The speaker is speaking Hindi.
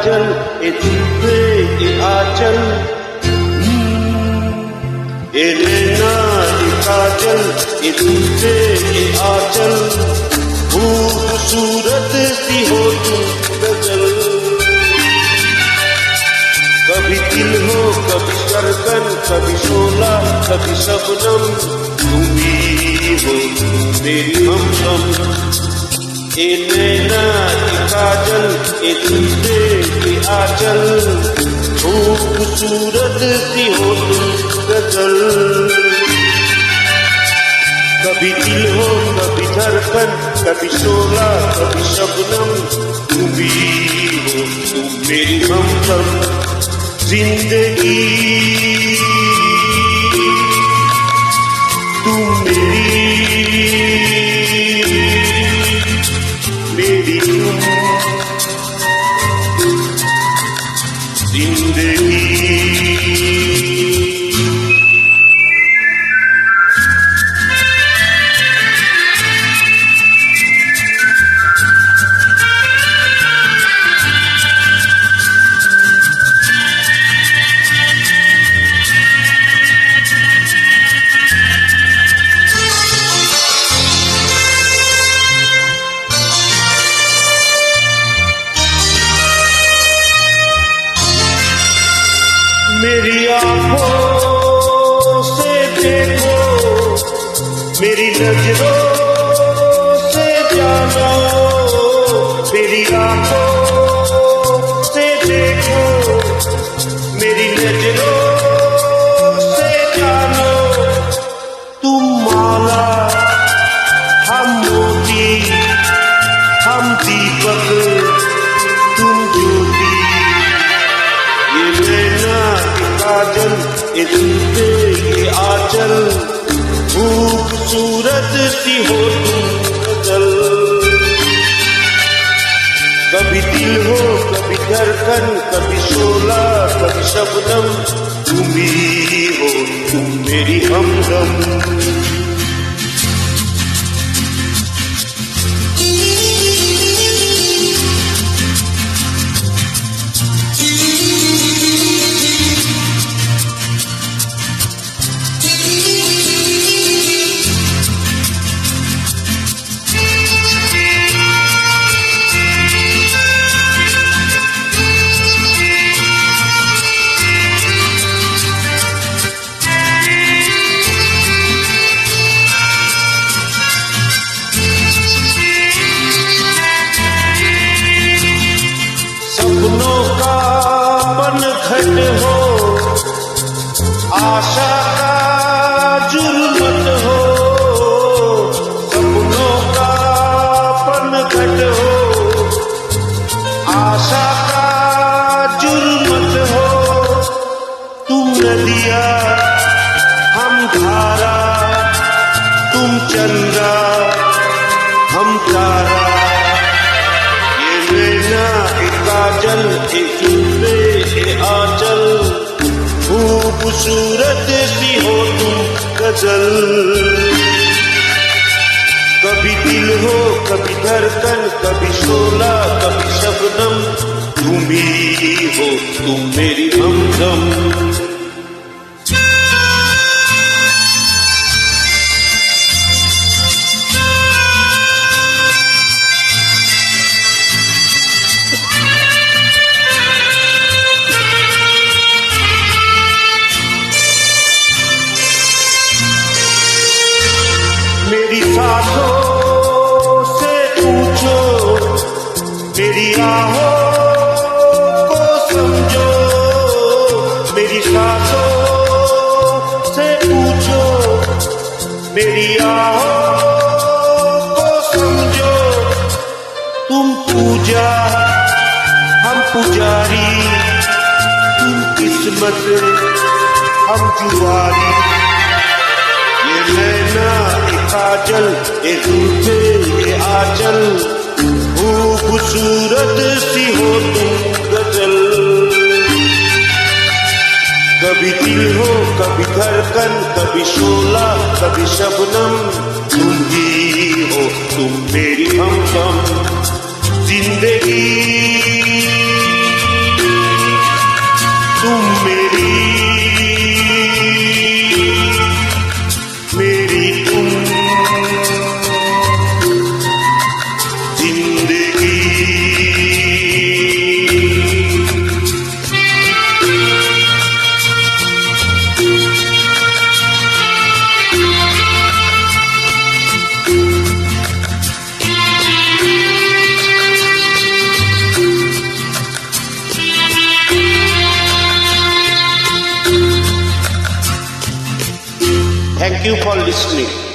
काजल ए जुल्फे ए आंचल, ए नैना ए काजल ए जुल्फे ए आंचल, खूबसूरत सी हो तुम गजल। कभी दिल हो कभी सरगन, कभी शोला कभी शबनम, तुम ही हो मेरी हमदम। ए नैना ए काजल ए जुल्फे ए आंचल, खूबसूरत सी हो तुम गजल। कभी दिल हो कभी धड़कन, कभी शोला कभी शबनम, तुम ही हो तुम मेरी हमदम। जिंदगी तुम मेरी तुम जिंदगी। मेरी आंखों से देखो, मेरी नजरों से जानो, मेरी आंखों से देखो, मेरी नजरों से जानो। तुम माला हम मोती, हम दीपक तुम ज्योति। ये नैना ए काजल ए जुल्फे ए आंचल, खूबसूरत सी हो तुम गजल। कभी दिल हो कभी धड़कन, कभी शोला कभी शबनम, तुम ही हो तुम मेरी हमदम। सपनों का पनघट हो, आशा का जुर्मन हो। सपनों का पनघट हो, आशा का जुर्मन हो। तुम नदिया हम धारा, तुम चंद्रा हम तारा। काजल ए जुल्फे ए आंचल, खूबसूरत सी हो तुम गजल। कभी दिल हो कभी धड़कन, कभी शोला कभी शबनम, तुम ही हो तुम मेरी हमदम। मेरी सांसों से पूछो, मेरी आहों को समझो। मेरी सांसों से पूछो, मेरी आहों को समझो। तुम पूजा हम पुजारी, तुम किस्मत हम जुआरी। ये नैना ए काजल ए जुल्फे ए आंचल, खूबसूरत सी हो तुम गजल। कभी दिल हो कभी धड़कन, कभी शोला कभी शबनम, तुम ही हो तुम मेरी हमदम। जिंदगी listening.